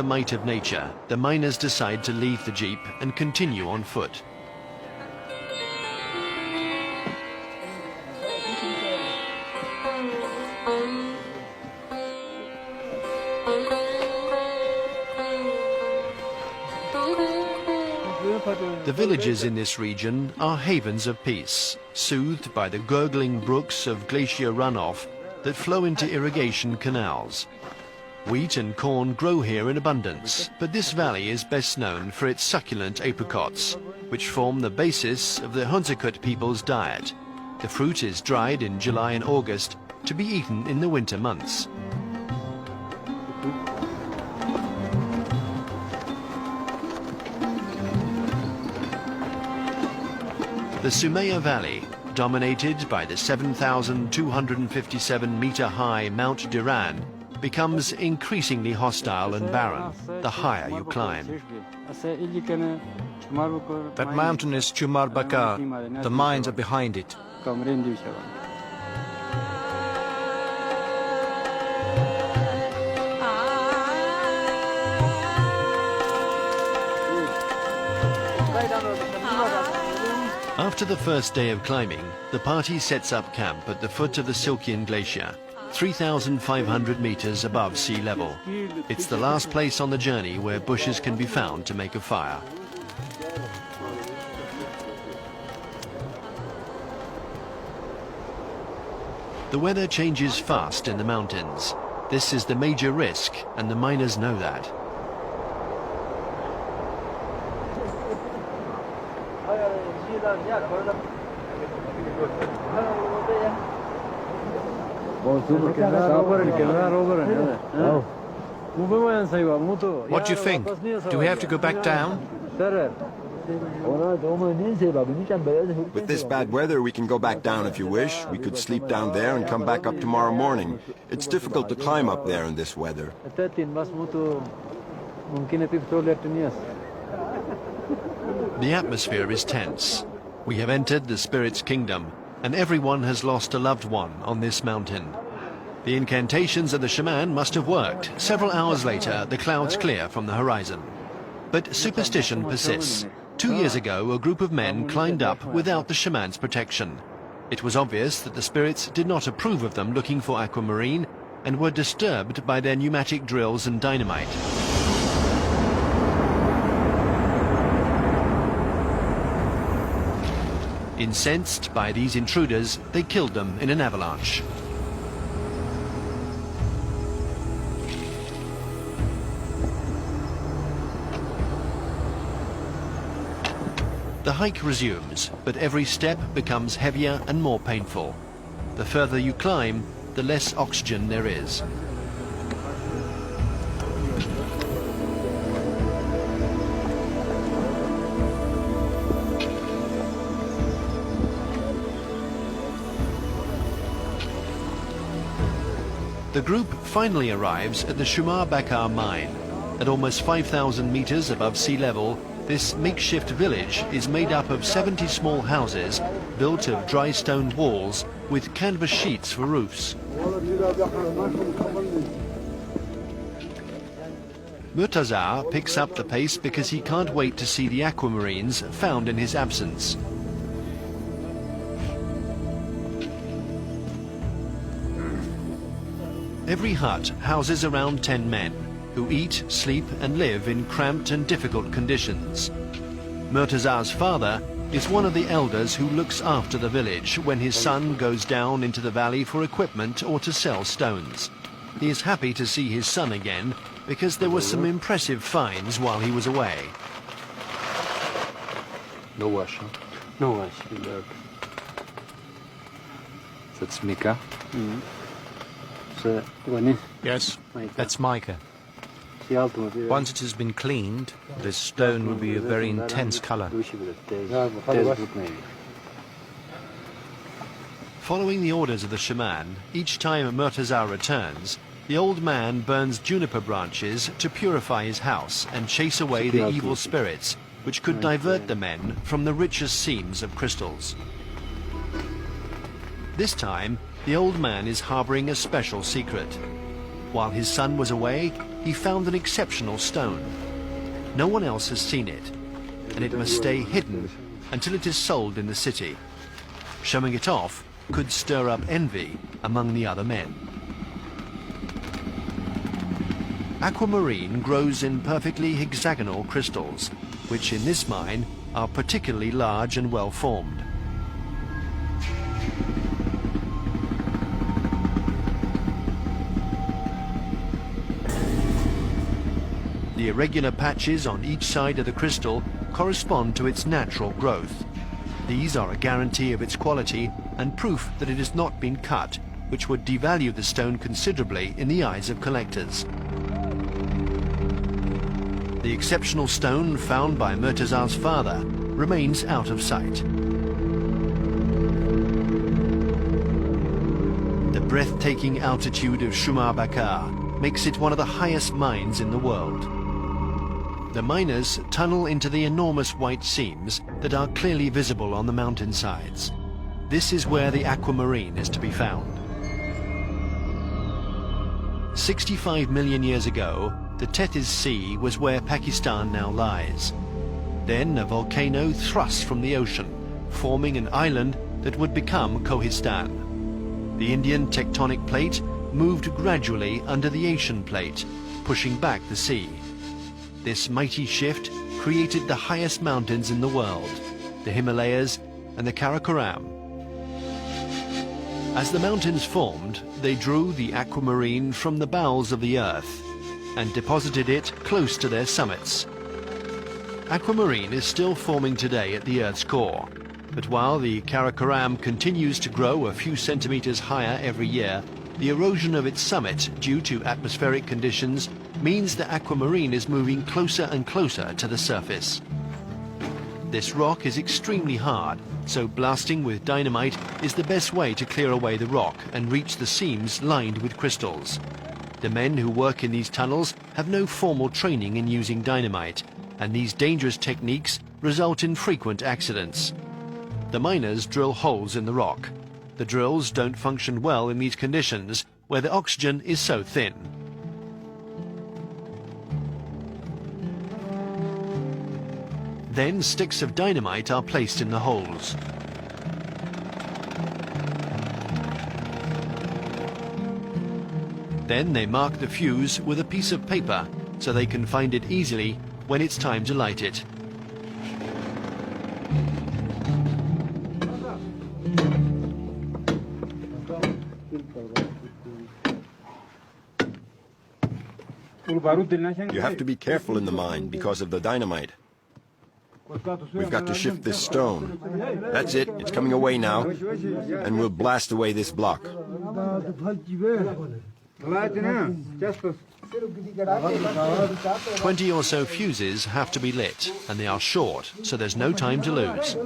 the might of nature, the miners decide to leave the jeep and continue on foot. The villages in this region are havens of peace, soothed by the gurgling brooks of glacier runoff that flow into irrigation canals. Wheat and corn grow here in abundance, but this valley is best known for its succulent apricots, which form the basis of the Hunzakut people's diet. The fruit is dried in July and August to be eaten in the winter months. The Sumaya Valley, dominated by the 7,257-meter-high Mount Duran, becomes increasingly hostile and barren the higher you climb. That mountain is Chumar Bakar. The mines are behind it. After the first day of climbing, the party sets up camp at the foot of the Silkian Glacier, 3,500 meters above sea level. It's the last place on the journey where bushes can be found to make a fire. The weather changes fast in the mountains. This is the major risk, and the miners know that. What do you think? Do we have to go back down? With this bad weather, we can go back down if you wish. We could sleep down there and come back up tomorrow morning. It's difficult to climb up there in this weather. The atmosphere is tense. We have entered the spirit's kingdom, and everyone has lost a loved one on this mountain. The incantations of the shaman must have worked. Several hours later, the clouds clear from the horizon. But superstition persists. 2 years ago, a group of men climbed up without the shaman's protection. It was obvious that the spirits did not approve of them looking for aquamarine and were disturbed by their pneumatic drills and dynamite. Incensed by these intruders, they killed them in an avalanche. The hike resumes, but every step becomes heavier and more painful. The further you climb, the less oxygen there is. The group finally arrives at the Shumar Bakar mine. At almost 5,000 meters above sea level, this makeshift village is made up of 70 small houses built of dry stone walls with canvas sheets for roofs. Murtaza picks up the pace because he can't wait to see the aquamarines found in his absence. Every hut houses around 10 men, who eat, sleep and live in cramped and difficult conditions. Murtaza's father is one of the elders who looks after the village when his son goes down into the valley for equipment or to sell stones. He is happy to see his son again because there were some impressive finds while he was away. No wash, huh? No wash. That's Mika. Yes, that's mica. Once it has been cleaned, this stone will be a very intense color. Following the orders of the shaman, each time Murtaza returns, the old man burns juniper branches to purify his house and chase away the evil spirits, which could divert the men from the richest seams of crystals. This time, the old man is harboring a special secret. While his son was away, he found an exceptional stone. No one else has seen it, and it must stay hidden until it is sold in the city. Showing it off could stir up envy among the other men. Aquamarine grows in perfectly hexagonal crystals, which in this mine are particularly large and well formed. The irregular patches on each side of the crystal correspond to its natural growth. These are a guarantee of its quality and proof that it has not been cut, which would devalue the stone considerably in the eyes of collectors. The exceptional stone found by Murtaza's father remains out of sight. The breathtaking altitude of Shumar Bakar makes it one of the highest mines in the world. The miners tunnel into the enormous white seams that are clearly visible on the mountainsides. This is where the aquamarine is to be found. 65 million years ago, the Tethys Sea was where Pakistan now lies. Then a volcano thrust from the ocean, forming an island that would become Kohistan. The Indian tectonic plate moved gradually under the Asian plate, pushing back the sea. This mighty shift created the highest mountains in the world, the Himalayas and the Karakoram. As the mountains formed, they drew the aquamarine from the bowels of the earth and deposited it close to their summits. Aquamarine is still forming today at the Earth's core, but while the Karakoram continues to grow a few centimeters higher every year, the erosion of its summit due to atmospheric conditions means the aquamarine is moving closer and closer to the surface. This rock is extremely hard, so blasting with dynamite is the best way to clear away the rock and reach the seams lined with crystals. The men who work in these tunnels have no formal training in using dynamite, and these dangerous techniques result in frequent accidents. The miners drill holes in the rock. The drills don't function well in these conditions, where the oxygen is so thin. Then sticks of dynamite are placed in the holes. Then they mark the fuse with a piece of paper so they can find it easily when it's time to light it. You have to be careful in the mine because of the dynamite. We've got to shift this stone. That's it, it's coming away now, and we'll blast away this block. 20 or so fuses have to be lit, and they are short, so there's no time to lose.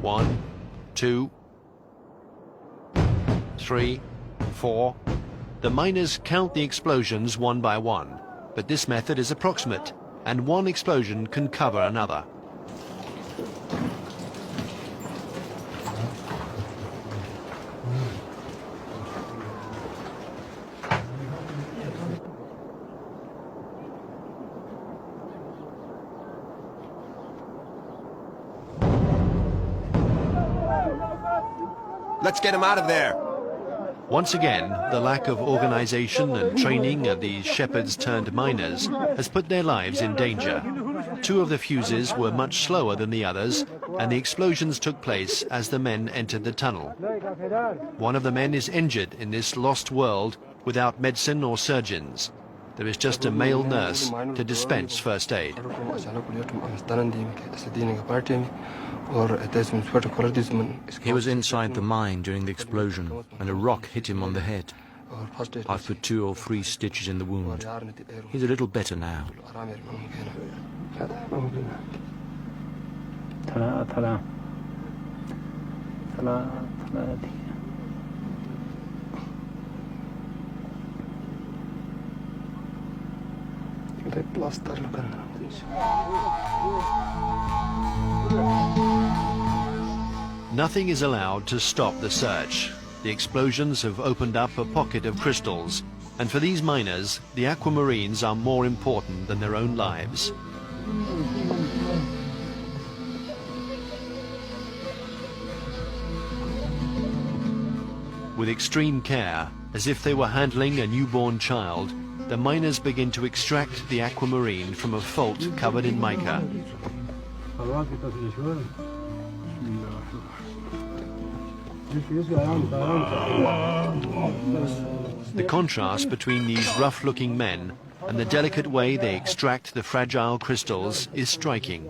One, 2, 3, 4. The miners count the explosions one by one, but this method is approximate, and one explosion can cover another. Let's get him out of there! Once again, the lack of organization and training of these shepherds-turned-miners has put their lives in danger. 2 of the fuses were much slower than the others, and the explosions took place as the men entered the tunnel. One of the men is injured in this lost world without medicine or surgeons. There is just a male nurse to dispense first aid. He was inside the mine during the explosion, and a rock hit him on the head. I've put 2 or 3 stitches in the wound. He's a little better now. Nothing is allowed to stop the search. The explosions have opened up a pocket of crystals, and for these miners, the aquamarines are more important than their own lives. With extreme care, as if they were handling a newborn child, the miners begin to extract the aquamarine from a fault covered in mica. The contrast between these rough-looking men and the delicate way they extract the fragile crystals is striking.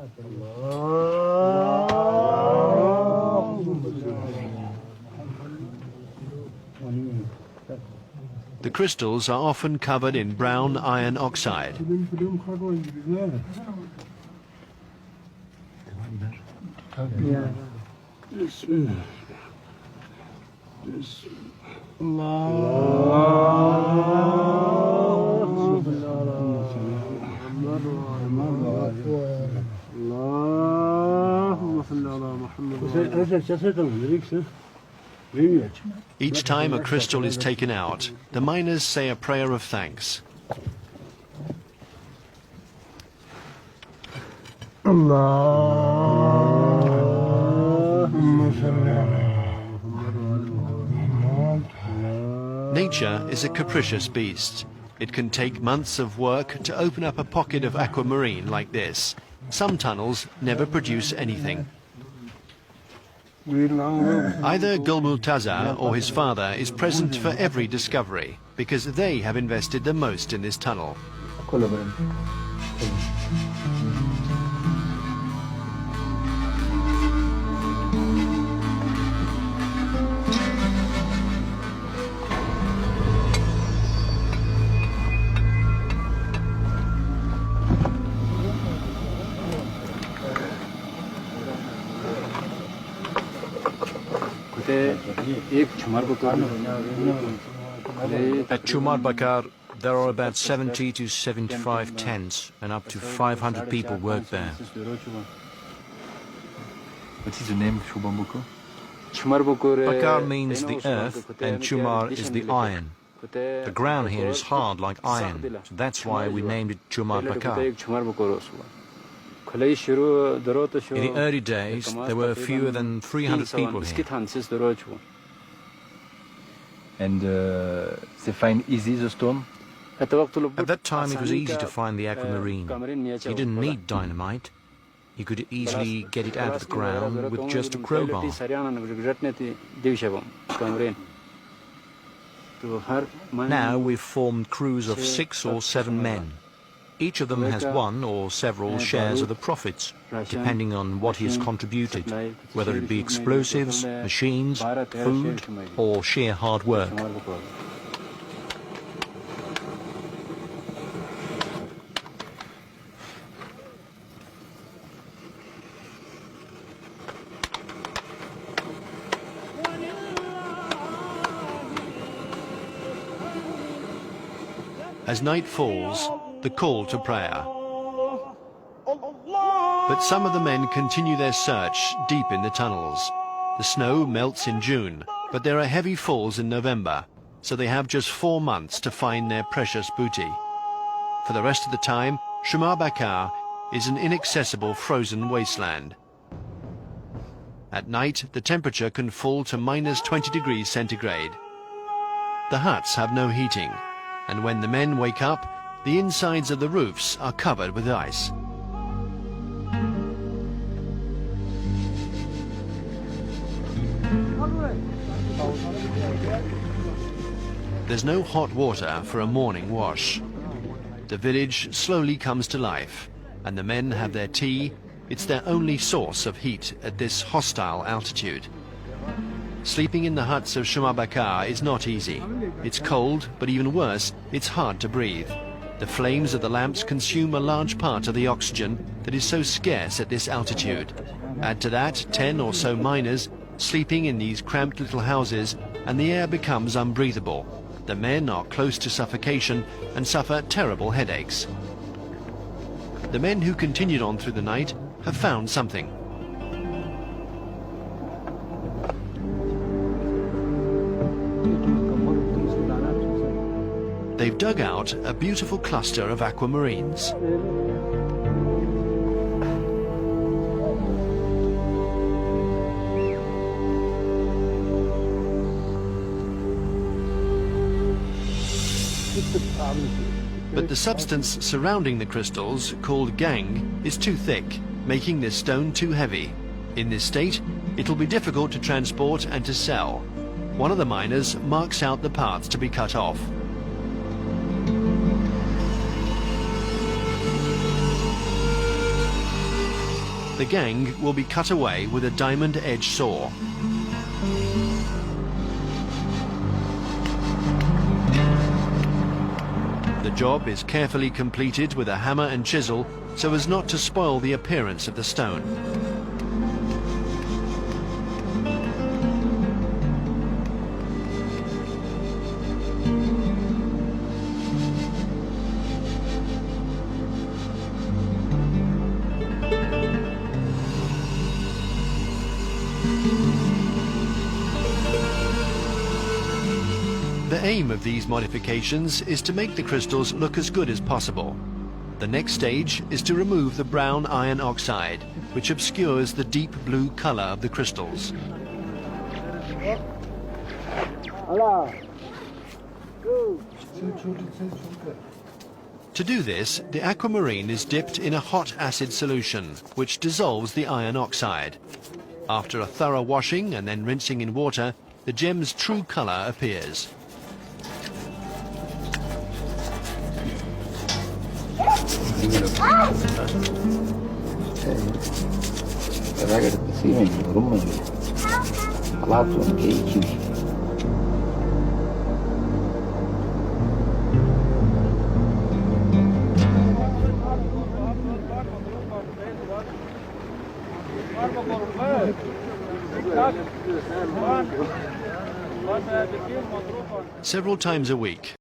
The crystals are often covered in brown iron oxide. Each time a crystal is taken out, the miners say a prayer of thanks. Nature is a capricious beast. It can take months of work to open up a pocket of aquamarine like this. Some tunnels never produce anything. Either Gulmultaza or his father is present for every discovery, because they have invested the most in this tunnel. At Chumar Bakar, there are about 70 to 75 tents, and up to 500 people work there. What is the name of Bakar means the earth, and Chumar is the iron. The ground here is hard like iron, so that's why we named it Chumar Bakar. In the early days, there were fewer than 300 people here. And they find easy the stone? At that time, it was easy to find the aquamarine. You didn't need dynamite. You could easily get it out of the ground with just a crowbar. Now we've formed crews of 6 or 7 men. Each of them has one or several shares of the profits, depending on what he has contributed, whether it be explosives, machines, food, or sheer hard work. As night falls, the call to prayer. But some of the men continue their search deep in the tunnels. The snow melts in June, but there are heavy falls in November, so they have just 4 months to find their precious booty. For the rest of the time, Chumar Bakar is an inaccessible frozen wasteland. At night, the temperature can fall to -20 degrees centigrade. The huts have no heating, and when the men wake up, the insides of the roofs are covered with ice. There's no hot water for a morning wash. The village slowly comes to life, and the men have their tea. It's their only source of heat at this hostile altitude. Sleeping in the huts of Chumar Bakar is not easy. It's cold, but even worse, it's hard to breathe. The flames of the lamps consume a large part of the oxygen that is so scarce at this altitude. Add to that 10 or so miners sleeping in these cramped little houses, and the air becomes unbreathable. The men are close to suffocation and suffer terrible headaches. The men who continued on through the night have found something. They've dug out a beautiful cluster of aquamarines. But the substance surrounding the crystals, called gangue, is too thick, making this stone too heavy. In this state, it'll be difficult to transport and to sell. One of the miners marks out the paths to be cut off. The gangue will be cut away with a diamond-edged saw. The job is carefully completed with a hammer and chisel so as not to spoil the appearance of the stone. The aim of these modifications is to make the crystals look as good as possible. The next stage is to remove the brown iron oxide, which obscures the deep blue color of the crystals. To do this, the aquamarine is dipped in a hot acid solution, which dissolves the iron oxide. After a thorough washing and then rinsing in water, the gem's true color appears. Several times a week,